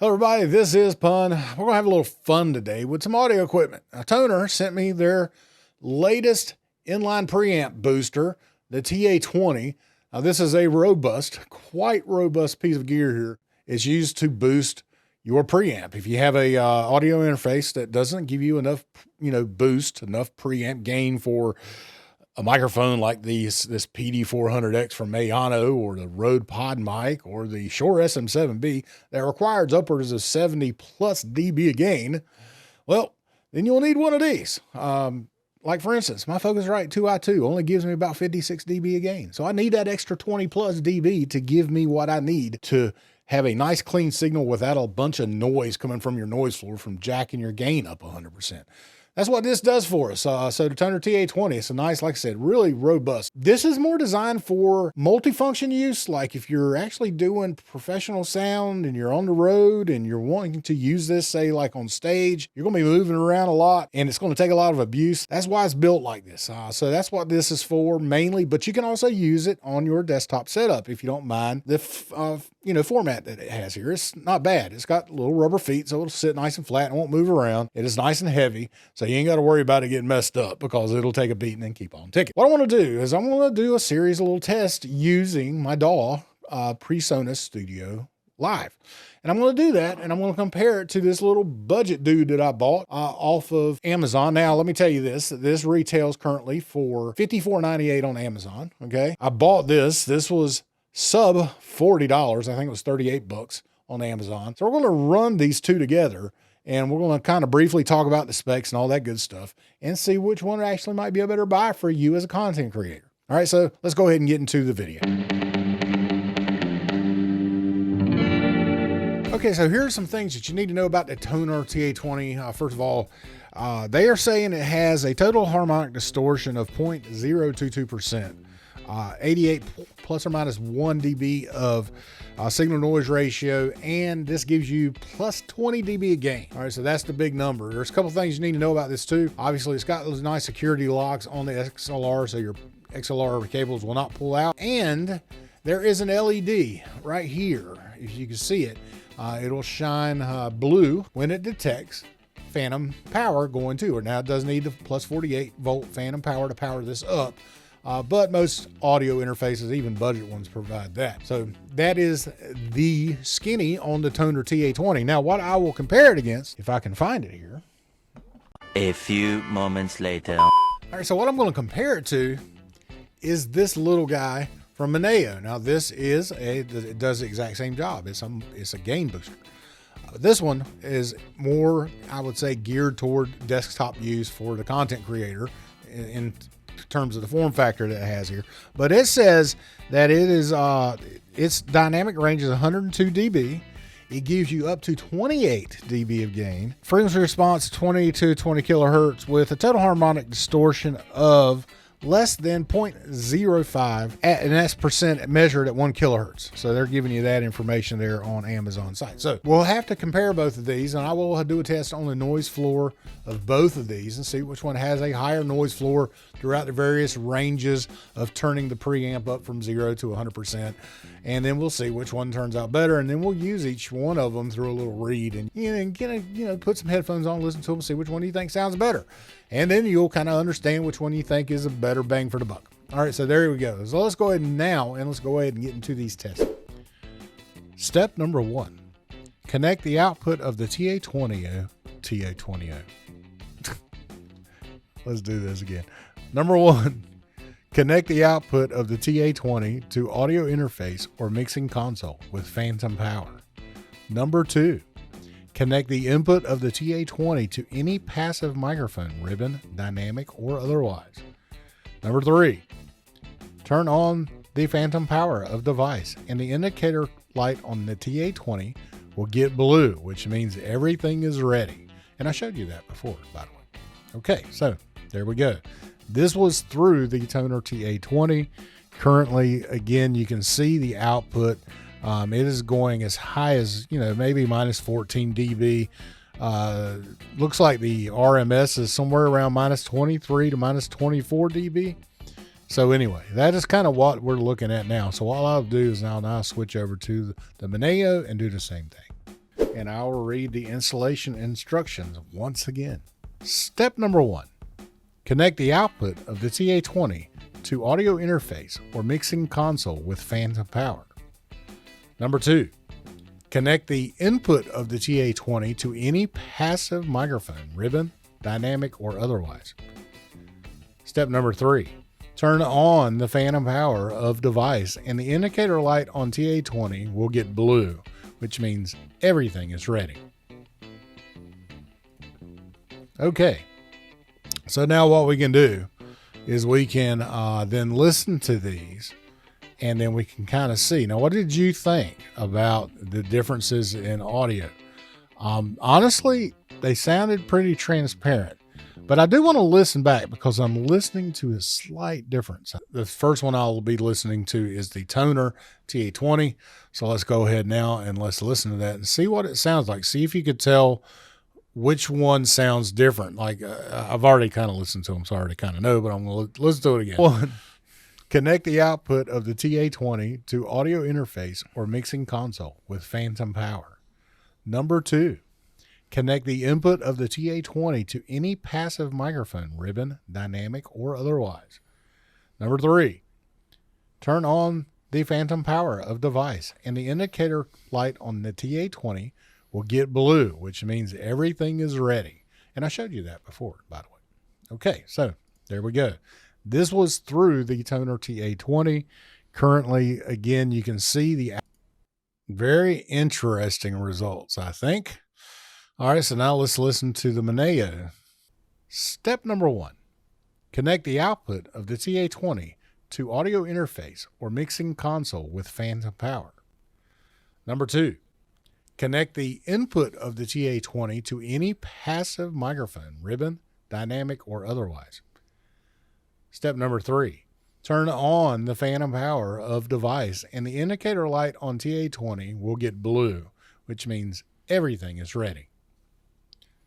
Hello everybody, this is Pun. We're going to have a little fun today with some audio equipment. TONOR sent me their latest inline preamp booster, the TA20. This is a quite robust piece of gear here. It's used to boost your preamp. If you have a audio interface that doesn't give you enough, boost, enough preamp gain for a microphone like this PD400X from MANAYO or the Rode Pod mic or the Shure SM7B that requires upwards of 70 plus dB of gain, well, then you'll need one of these. Like for instance, my Focusrite 2i2 only gives me about 56 dB of gain. So I need that extra 20 plus dB to give me what I need to have a nice clean signal without a bunch of noise coming from your noise floor from jacking your gain up 100%. That's what this does for us. So the TONOR TA20, it's a nice, like I said, really robust. This is more designed for multifunction use. Like if you're actually doing professional sound and you're on the road and you're wanting to use this, say like on stage, you're going to be moving around a lot and it's going to take a lot of abuse. That's why it's built like this. So that's what this is for mainly, but you can also use it on your desktop setup if you don't mind the format that it has here. It's not bad. It's got little rubber feet, so it'll sit nice and flat and won't move around. It is nice and heavy, so you ain't got to worry about it getting messed up because it'll take a beating and keep on ticking. What I want to do is I'm going to do a series of little tests using my DAW PreSonus Studio Live. And I'm going to do that, and I'm going to compare it to this little budget dude that I bought off of Amazon. Now, let me tell you this. This retails currently for $54.98 on Amazon, okay? I bought this. This was sub $40. I think it was 38 bucks on Amazon. So we're going to run these two together and we're going to kind of briefly talk about the specs and all that good stuff and see which one actually might be a better buy for you as a content creator. All right, so let's go ahead and get into the video. Okay, so here are some things that you need to know about the TONOR TA20. First of all, they are saying it has a total harmonic distortion of 0.022%. 88 plus or minus 1 dB of signal noise ratio, and this gives you plus 20 dB of gain. All right, so that's the big number. There's a couple things you need to know about this too. Obviously, it's got those nice security locks on the XLR, so your XLR cables will not pull out. And there is an LED right here. If you can see it, it'll shine blue when it detects phantom power going to it. Now, it does need the plus 48 volt phantom power to power this up. But most audio interfaces, even budget ones, provide that. So that is the skinny on the TONOR TA20. Now, what I will compare it against, if I can find it here. A few moments later. All right, so what I'm going to compare it to is this little guy from MANAYO. Now, this is it does the exact same job. It's a gain booster. This one is more, I would say, geared toward desktop use for the content creator in terms of the form factor that it has here, but it says that it is its dynamic range is 102 dB. It gives you up to 28 dB of gain. Frequency response 20 to 20 kilohertz with a total harmonic distortion of less than 0.05, and that's percent measured at 1 kilohertz. So they're giving you that information there on Amazon site. So we'll have to compare both of these, and I will do a test on the noise floor of both of these and see which one has a higher noise floor throughout the various ranges of turning the preamp up from 0 to 100%. And then we'll see which one turns out better, and then we'll use each one of them through a little read and put some headphones on, listen to them, see which one you think sounds better. And then you'll kind of understand which one you think is a better bang for the buck. All right, so there we go. So let's go ahead let's go ahead and get into these tests. Step number 1, connect the output of the TA20. Let's do this again. Number 1, connect the output of the TA20 to audio interface or mixing console with phantom power. Number 2, connect the input of the TA20 to any passive microphone, ribbon, dynamic, or otherwise. Number 3, turn on the phantom power of device, and the indicator light on the TA20 will get blue, which means everything is ready. And I showed you that before, by the way. Okay, so there we go. This was through the TONOR TA20. Currently, again, you can see the output. It is going as high as, maybe minus 14 dB. Looks like the RMS is somewhere around minus 23 to minus 24 dB. So anyway, that is kind of what we're looking at now. So all I'll do is now switch over to the MANAYO and do the same thing. and I will read the installation instructions once again. Step number 1, connect the output of the TA20 to audio interface or mixing console with phantom power. Number 2, connect the input of the TA20 to any passive microphone, ribbon, dynamic, or otherwise. Step number 3, turn on the phantom power of device and the indicator light on TA20 will get blue, which means everything is ready. Okay, so now what we can do is we can then listen to these and then we can kind of see. Now, what did you think about the differences in audio? Honestly, they sounded pretty transparent, but I do want to listen back because I'm listening to a slight difference. The first one I'll be listening to is the TONOR TA20. So let's go ahead now and let's listen to that and see what it sounds like. See if you could tell which one sounds different. Like I've already kind of listened to them, so I already kind of know, but I'm going to listen to it again. 1, connect the output of the TA20 to audio interface or mixing console with phantom power. Number 2, connect the input of the TA20 to any passive microphone, ribbon, dynamic, or otherwise. Number 3, turn on the phantom power of device and the indicator light on the TA20 will get blue, which means everything is ready. And I showed you that before, by the way. Okay, so there we go. This was through the TONOR TA20. Currently, again, you can see the very interesting results, I think. All right, so now let's listen to the MANAYO. Step number 1, connect the output of the TA20 to audio interface or mixing console with phantom power. Number 2, connect the input of the TA20 to any passive microphone, ribbon, dynamic, or otherwise. Step number 3, turn on the phantom power of device and the indicator light on TA20 will get blue, which means everything is ready.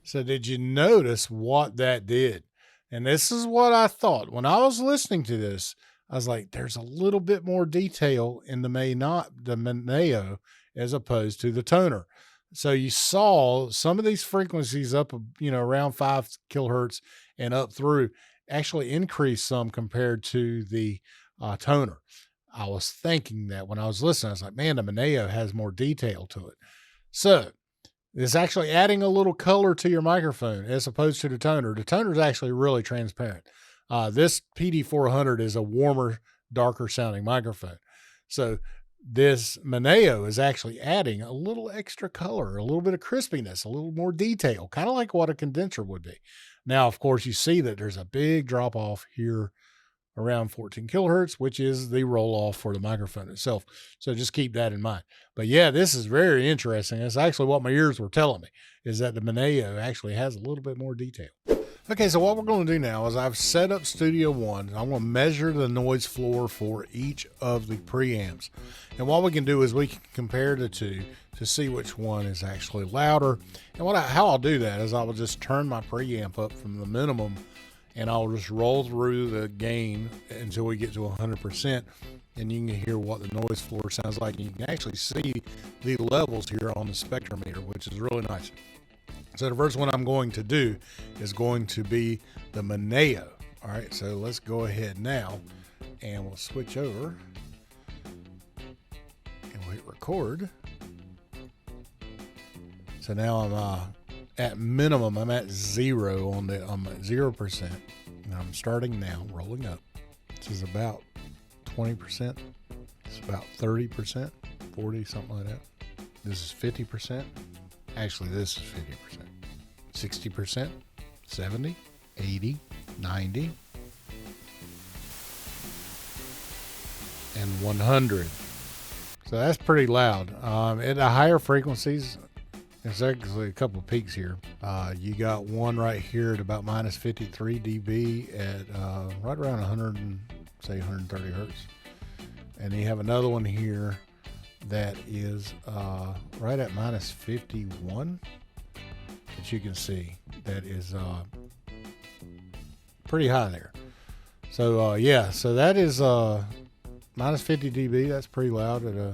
So did you notice what that did? And this is what I thought. When I was listening to this, I was like, there's a little bit more detail in the MANAYO as opposed to the TONOR. So you saw some of these frequencies up, around 5 kilohertz and up through actually increased some compared to the TONOR. I was thinking that when I was listening, I was like, man, the MANAYO has more detail to it. So it's actually adding a little color to your microphone as opposed to the TONOR. The TONOR is actually really transparent. This PD400 is a warmer, darker sounding microphone. So this MANAYO is actually adding a little extra color, a little bit of crispiness, a little more detail, kind of like what a condenser would be. Now, of course, you see that there's a big drop off here around 14 kilohertz, which is the roll off for the microphone itself. So just keep that in mind. But yeah, this is very interesting. It's actually what my ears were telling me, is that the MANAYO actually has a little bit more detail. Okay, so what we're going to do now is I've set up Studio One. I'm going to measure the noise floor for each of the preamps. And what we can do is we can compare the two to see which one is actually louder. And how I'll do that is I will just turn my preamp up from the minimum and I'll just roll through the gain until we get to 100%. And you can hear what the noise floor sounds like. And you can actually see the levels here on the spectrometer, which is really nice. So the first one I'm going to do is going to be the MANAYO. All right, so let's go ahead now and we'll switch over and we'll hit record. So now I'm at minimum, I'm at 0 I'm at 0%. And I'm starting now, rolling up. This is about 20%. It's about 30%, 40, something like that. This is 50%. Actually, this is 50%. 60%, 70, 80, 90, and 100. So that's pretty loud. At the higher frequencies, there's actually a couple of peaks here. You got one right here at about minus 53 dB at right around 130 hertz. And you have another one here that is right at minus 51 that you can see. That is pretty high there. So yeah, so that is minus 50 dB. That's pretty loud at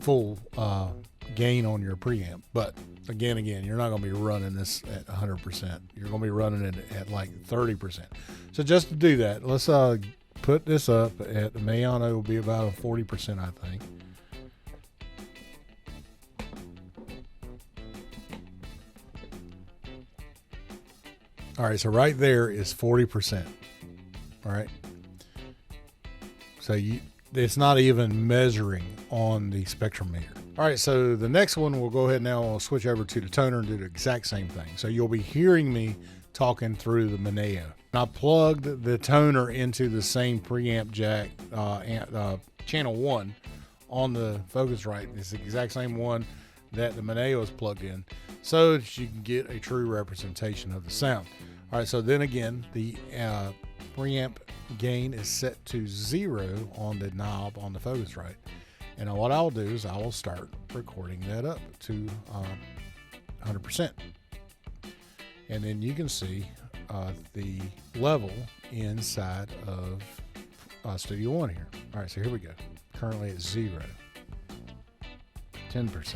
full gain on your preamp. But again, you're not going to be running this at 100%. You're going to be running it at like 30%. So just to do that, let's put this up at the MANAYO. Will be about a 40%, I think. All right, so right there is 40%. All right. So it's not even measuring on the spectrometer. All right, so the next one, we'll go ahead now. I'll switch over to the toner and do the exact same thing. So you'll be hearing me talking through the MANAYO. I plugged the toner into the same preamp jack, channel 1 on the Focusrite. It's the exact same one that the MANAYO is plugged in, so that you can get a true representation of the sound. All right, so then again, the preamp gain is set to 0 on the knob on the Focusrite. And what I'll do is I will start recording that up to 100%. And then you can see the level inside of Studio One here. All right, so here we go. Currently at 0, 10%,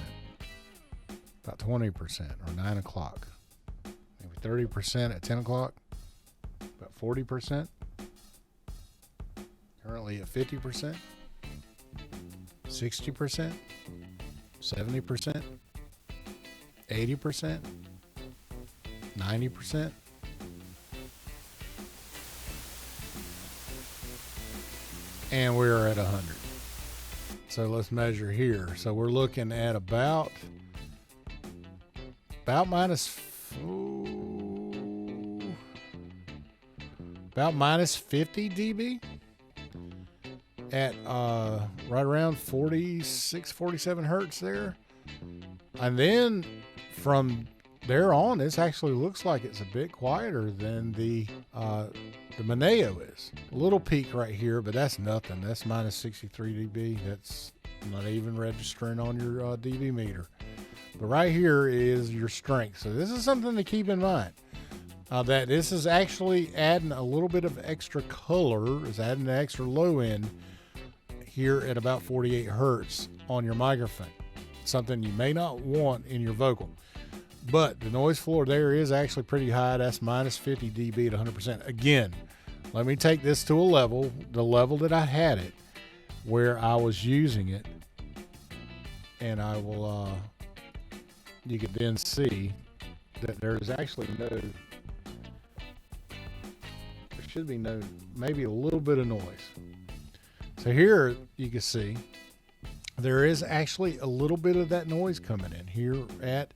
about 20%, or 9 o'clock, maybe 30% at 10 o'clock, about 40%, currently at 50%, 60%, 70%, 80%, 90%, and we're at 100. So let's measure here. So we're looking at about minus 50 dB at right around 46, 47 hertz there. And then from there on, this actually looks like it's a bit quieter than the MANAYO is. A little peak right here, but that's nothing. That's minus 63 dB. That's not even registering on your dB meter. But right here is your strength. So this is something to keep in mind. That this is actually adding a little bit of extra color, is adding an extra low end here at about 48 hertz on your microphone. Something you may not want in your vocal. But the noise floor there is actually pretty high. That's minus 50 dB at 100%. Again, let me take this to a level, the level that I had it, where I was using it. And I will, you could then see that there's actually there should be maybe a little bit of noise. So here you can see there is actually a little bit of that noise coming in here at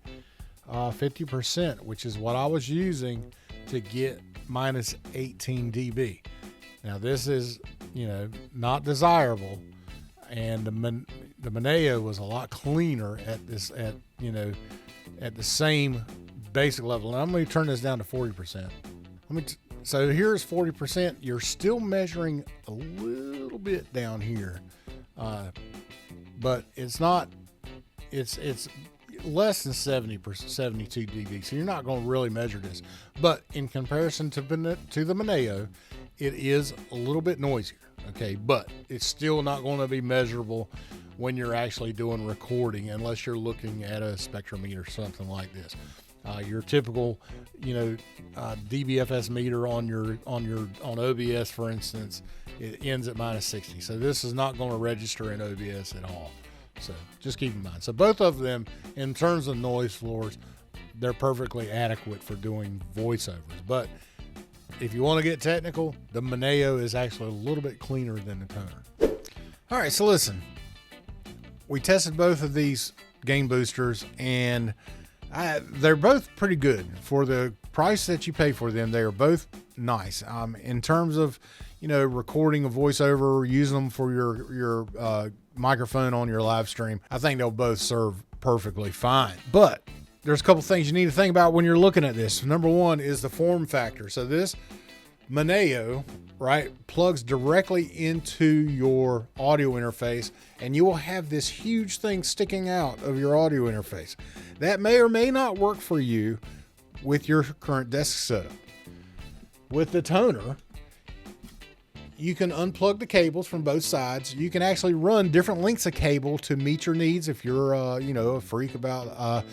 50%, which is what I was using to get minus 18 dB. Now this is, not desirable, and the MANAYO was a lot cleaner at the same basic level. And I'm going to turn this down to 40%. So here's 40%. You're still measuring a little bit down here, but it's not. It's less than 70%, 72 dB. So you're not going to really measure this. But in comparison to the MANAYO, it is a little bit noisier. Okay, but it's still not going to be measurable when you're actually doing recording, unless you're looking at a spectrometer or something like this. Your typical, DBFS meter on OBS, for instance, it ends at minus 60. So this is not going to register in OBS at all. So just keep in mind. So both of them, in terms of noise floors, they're perfectly adequate for doing voiceovers. But if you want to get technical, the MANAYO is actually a little bit cleaner than the toner. All right, so listen, we tested both of these gain boosters, and they're both pretty good for the price that you pay for them. They are both nice. In terms of, recording a voiceover, using them for your microphone on your live stream, I think they'll both serve perfectly fine. But there's a couple things you need to think about when you're looking at this. Number one is the form factor. So this MANAYO, right, plugs directly into your audio interface, and you will have this huge thing sticking out of your audio interface. That may or may not work for you with your current desk setup. With the toner, you can unplug the cables from both sides. You can actually run different lengths of cable to meet your needs if you're, a freak about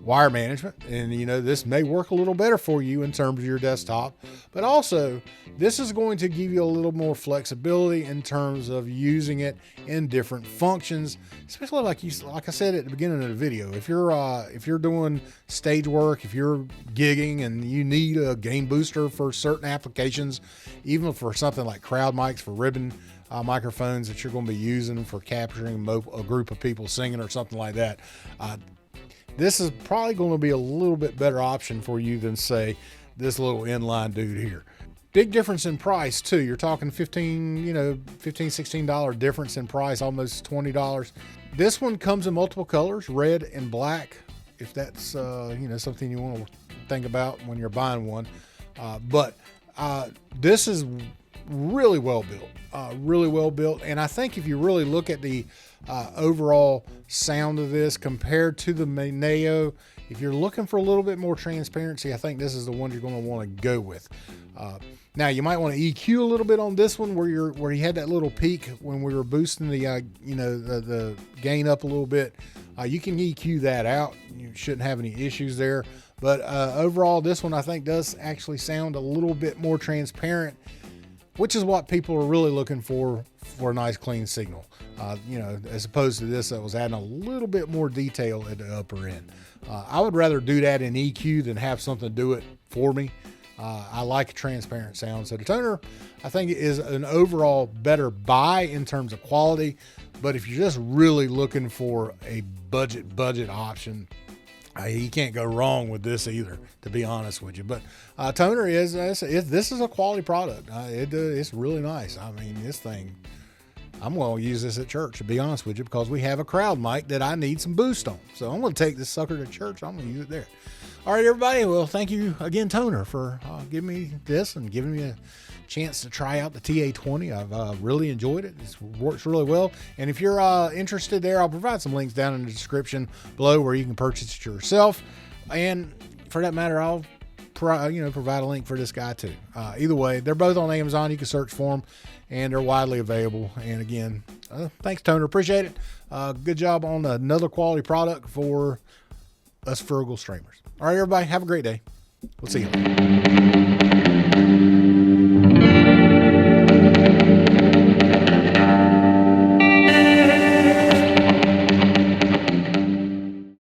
wire management. And, this may work a little better for you in terms of your desktop. But also, this is going to give you a little more flexibility in terms of using it in different functions, especially like I said at the beginning of the video. If you're doing stage work, if you're gigging and you need a gain booster for certain applications, even for something like crowd mics, for ribbon microphones that you're going to be using for capturing a group of people singing or something like that, this is probably going to be a little bit better option for you than, say, this little inline dude here. Big difference in price too. You're talking $16 difference in price, almost $20. This one comes in multiple colors, red and black, if that's something you want to think about when you're buying one. But this is really well built. And I think if you really look at the overall sound of this compared to the MANAYO, if you're looking for a little bit more transparency, I think this is the one you're going to want to go with. Now you might want to EQ a little bit on this one where you had that little peak when we were boosting the the gain up a little bit. You can EQ that out. You shouldn't have any issues there. But overall, this one I think does actually sound a little bit more transparent, which is what people are really looking for a nice clean signal. As opposed to this that was adding a little bit more detail at the upper end. I would rather do that in EQ than have something do it for me. I like a transparent sound. So the Toner, I think, is an overall better buy in terms of quality. But if you're just really looking for a budget option, you can't go wrong with this either, to be honest with you. But Toner this is a quality product. It's really nice. I mean, this thing, I'm going to use this at church, to be honest with you, because we have a crowd mic that I need some boost on. So I'm going to take this sucker to church. I'm going to use it there. All right, everybody. Well, thank you again, Toner, for giving me this and giving me a chance to try out the TA20. I've really enjoyed it. It works really well. And if you're interested there, I'll provide some links down in the description below where you can purchase it yourself. And for that matter, I'll provide a link for this guy too. Either way, they're both on Amazon. You can search for them, and they're widely available. And again, thanks, Toner. Appreciate it. Good job on another quality product for us Frugal Streamers. All right, everybody, have a great day. We'll see you.